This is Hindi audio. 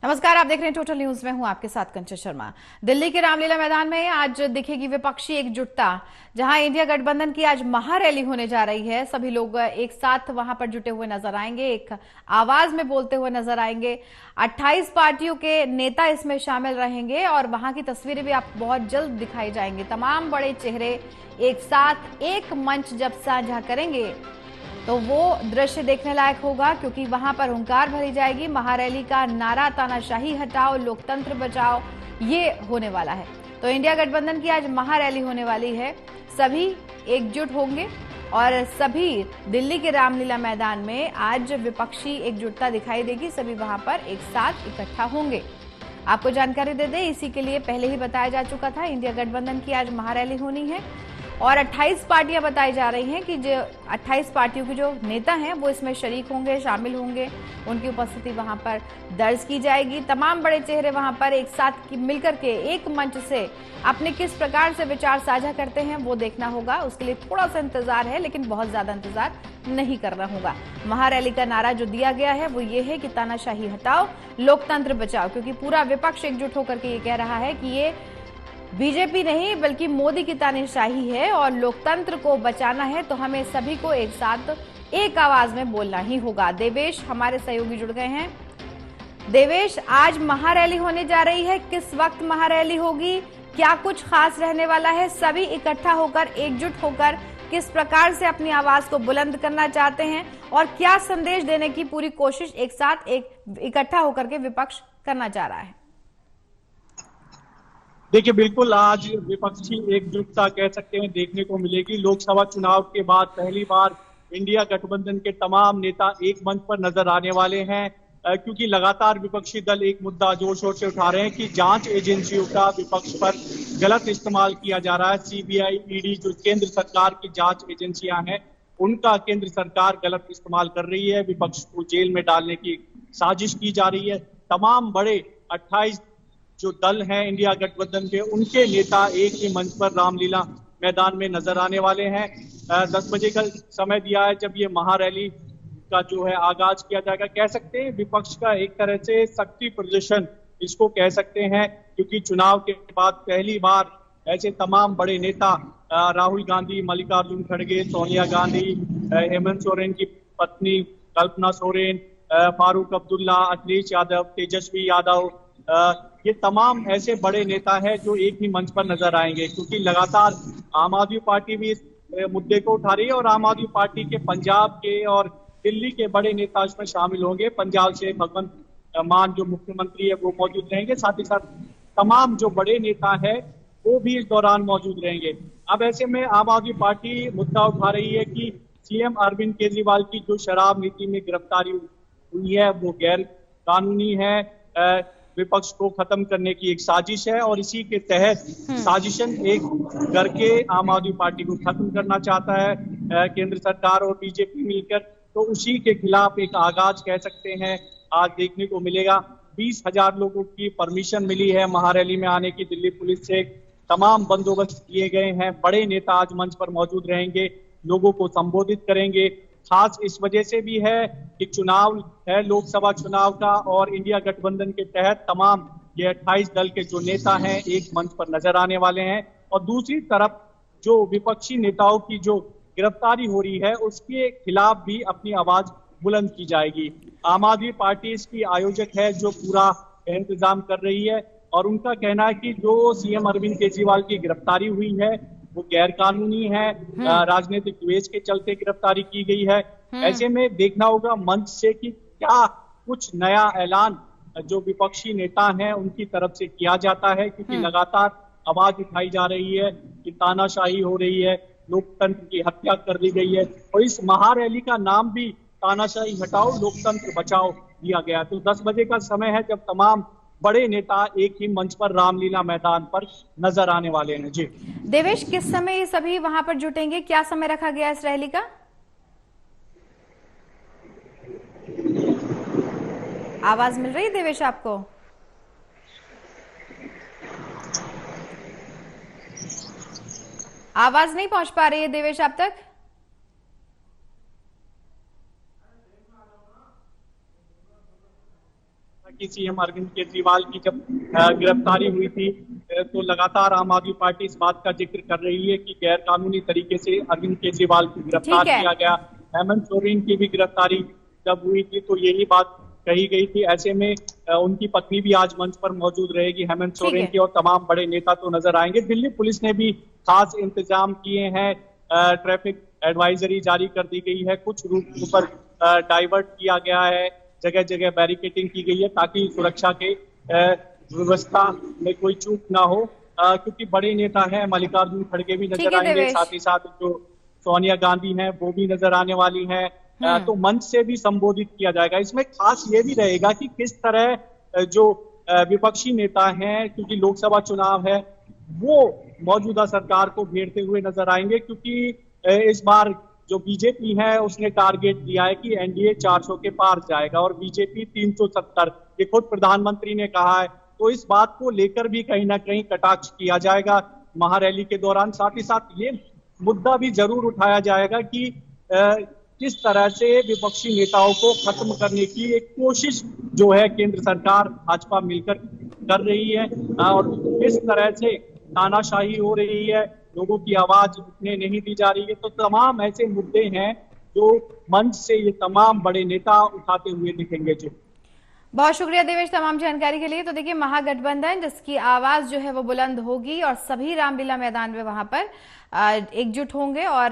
नमस्कार, आप देख रहे हैं टोटल न्यूज में हूं आपके साथ कंचन शर्मा। दिल्ली के रामलीला मैदान में आज दिखेगी विपक्षी एकजुटता, जहां इंडिया गठबंधन की आज महारैली होने जा रही है। सभी लोग एक साथ वहां पर जुटे हुए नजर आएंगे, एक आवाज में बोलते हुए नजर आएंगे। 28 पार्टियों के नेता इसमें शामिल रहेंगे और वहां की तस्वीरें भी आपको बहुत जल्द दिखाई जाएंगी। तमाम बड़े चेहरे एक साथ एक मंच जब साझा करेंगे तो वो दृश्य देखने लायक होगा, क्योंकि वहां पर हुंकार भरी जाएगी। महारैली का नारा तानाशाही हटाओ, लोकतंत्र बचाओ, ये होने वाला है। तो इंडिया गठबंधन की आज महारैली होने वाली है। सभी एकजुट होंगे और सभी दिल्ली के रामलीला मैदान में आज विपक्षी एकजुटता दिखाई देगी। सभी वहां पर एक साथ इकट्ठा होंगे। आपको जानकारी दे दें, इसी के लिए पहले ही बताया जा चुका था, इंडिया गठबंधन की आज महारैली होनी है और 28 पार्टियां बताई जा रही हैं कि जो 28 पार्टियों के जो नेता हैं वो इसमें शरीक होंगे, शामिल होंगे। उनकी उपस्थिति वहां पर दर्ज की जाएगी। तमाम बड़े चेहरे वहां पर एक साथ मिलकर के एक मंच से अपने किस प्रकार से विचार साझा करते हैं वो देखना होगा। उसके लिए थोड़ा सा इंतजार है, लेकिन बहुत ज्यादा इंतजार नहीं करना होगा। महारैली का नारा जो दिया गया है वो ये है कि तानाशाही हटाओ, लोकतंत्र बचाओ, क्योंकि पूरा विपक्ष एकजुट होकर के ये कह रहा है कि ये बीजेपी नहीं बल्कि मोदी की तानाशाही है और लोकतंत्र को बचाना है, तो हमें सभी को एक साथ एक आवाज में बोलना ही होगा। देवेश हमारे सहयोगी जुड़ गए हैं। देवेश, आज महारैली होने जा रही है, किस वक्त महारैली होगी, क्या कुछ खास रहने वाला है? सभी इकट्ठा होकर, एकजुट होकर किस प्रकार से अपनी आवाज को बुलंद करना चाहते हैं और क्या संदेश देने की पूरी कोशिश एक साथ इकट्ठा होकर के विपक्ष करना चाह रहा है? देखिए, बिल्कुल आज विपक्षी एकजुटता कह सकते हैं देखने को मिलेगी। लोकसभा चुनाव के बाद पहली बार इंडिया गठबंधन के तमाम नेता एक मंच पर नजर आने वाले हैं, क्योंकि लगातार विपक्षी दल एक मुद्दा जोर शोर से उठा रहे हैं कि जांच एजेंसियों का विपक्ष पर गलत इस्तेमाल किया जा रहा है। सीबीआई, ईडी जो केंद्र सरकार की जांच एजेंसियां हैं, उनका केंद्र सरकार गलत इस्तेमाल कर रही है। विपक्ष को जेल में डालने की साजिश की जा रही है। तमाम बड़े 28 जो दल हैं इंडिया गठबंधन के, उनके नेता एक ही मंच पर रामलीला मैदान में नजर आने वाले हैं। 10 बजे का समय दिया है जब ये महारैली का जो है आगाज किया जाएगा। कह सकते हैं विपक्ष का एक तरह से शक्ति प्रदर्शन इसको कह सकते हैं, क्योंकि चुनाव के बाद पहली बार ऐसे तमाम बड़े नेता राहुल गांधी, मल्लिकार्जुन खड़गे, सोनिया गांधी, हेमंत सोरेन की पत्नी कल्पना सोरेन, फारूक अब्दुल्ला, अखिलेश यादव, तेजस्वी यादव, ये तमाम ऐसे बड़े नेता हैं जो एक ही मंच पर नजर आएंगे, क्योंकि लगातार आम आदमी पार्टी भी इस मुद्दे को उठा रही है और आम आदमी पार्टी के पंजाब के और दिल्ली के बड़े नेता इसमें शामिल होंगे। पंजाब से भगवंत मान जो मुख्यमंत्री है वो मौजूद रहेंगे, साथ ही साथ तमाम जो बड़े नेता है वो भी इस दौरान मौजूद रहेंगे। अब ऐसे में आम आदमी पार्टी मुद्दा उठा रही है कि सीएम अरविंद केजरीवाल की जो शराब नीति में गिरफ्तारी हुई है वो गैर कानूनी है, विपक्ष को खत्म करने की एक साजिश है और इसी के तहत साजिशन एक करके आम आदमी पार्टी को खत्म करना चाहता है केंद्र सरकार और बीजेपी मिलकर। तो उसी के खिलाफ एक आगाज कह सकते हैं आज देखने को मिलेगा। 20,000 लोगों की परमिशन मिली है महारैली में आने की दिल्ली पुलिस से। तमाम बंदोबस्त किए गए हैं। बड़े नेता आज मंच पर मौजूद रहेंगे, लोगों को संबोधित करेंगे। खास इस वजह से भी है कि चुनाव है लोकसभा चुनाव का और इंडिया गठबंधन के तहत तमाम ये 28 दल के जो नेता हैं एक मंच पर नजर आने वाले हैं। और दूसरी तरफ जो विपक्षी नेताओं की जो गिरफ्तारी हो रही है उसके खिलाफ भी अपनी आवाज बुलंद की जाएगी। आम आदमी पार्टी इसकी आयोजक है जो पूरा इंतजाम कर रही है और उनका कहना है कि जो सीएम अरविंद केजरीवाल की गिरफ्तारी हुई है वो गैर कानूनी है, राजनीतिक द्वेष के चलते गिरफ्तारी की गई है। ऐसे में देखना होगा मंच से कि क्या कुछ नया ऐलान जो विपक्षी नेता हैं उनकी तरफ से किया जाता है, क्योंकि लगातार आवाज उठाई जा रही है कि तानाशाही हो रही है, लोकतंत्र की हत्या कर दी गई है और इस महारैली का नाम भी तानाशाही हटाओ, लोकतंत्र बचाओ दिया गया। तो 10 बजे का समय है जब तमाम बड़े नेता एक ही मंच पर रामलीला मैदान पर नजर आने वाले हैं। जी देवेश, किस समय ये सभी वहां पर जुटेंगे, क्या समय रखा गया इस रैली का? आवाज मिल रही है देवेश आपको? आवाज नहीं पहुंच पा रही है देवेश आप तक? कि सीएम अरविंद केजरीवाल की जब गिरफ्तारी हुई थी तो लगातार आम आदमी पार्टी इस बात का जिक्र कर रही है कि गैर कानूनी तरीके से अरविंद केजरीवाल को गिरफ्तार ठीक है। किया गया। हेमंत सोरेन की भी गिरफ्तारी जब हुई थी तो यही बात कही गई थी। ऐसे में उनकी पत्नी भी आज मंच पर मौजूद रहेगी। हेमंत ठीक सोरेन है। की और तमाम बड़े नेता तो नजर आएंगे। दिल्ली पुलिस ने भी खास इंतजाम किए हैं। ट्रैफिक एडवाइजरी जारी कर दी गई है। कुछ रूट पर डाइवर्ट किया गया है। जगह जगह बैरिकेडिंग की गई है ताकि सुरक्षा के व्यवस्था में कोई चूक ना हो। क्योंकि बड़े नेता हैं, मल्लिकार्जुन खड़गे भी ठीक नजर है आएंगे, देवेश। साथ ही साथ जो सोनिया गांधी हैं वो भी नजर आने वाली हैं। तो मंच से भी संबोधित किया जाएगा। इसमें खास ये भी रहेगा कि किस तरह जो विपक्षी नेता हैं, क्योंकि लोकसभा चुनाव है, वो मौजूदा सरकार को घेरते हुए नजर आएंगे। क्योंकि इस बार जो बीजेपी है उसने टारगेट दिया है कि एनडीए 400 के पार जाएगा और बीजेपी 370, ये खुद प्रधानमंत्री ने कहा है। तो इस बात को लेकर भी कहीं ना कहीं कटाक्ष किया जाएगा महारैली के दौरान। साथ ही साथ ये मुद्दा भी जरूर उठाया जाएगा कि किस तरह से विपक्षी नेताओं को खत्म करने की एक कोशिश जो है केंद्र सरकार भाजपा मिलकर कर रही है और किस तरह से तानाशाही हो रही है, लोगों की आवाज उठने नहीं दी जा रही है। तो तमाम ऐसे मुद्दे हैं जो मंच से ये तमाम बड़े नेता उठाते हुए दिखेंगे। जो बहुत शुक्रिया देवेश तमाम जानकारी के लिए। तो देखिए, महागठबंधन जिसकी आवाज जो है वो बुलंद होगी और सभी रामलीला मैदान में वहां पर एकजुट होंगे और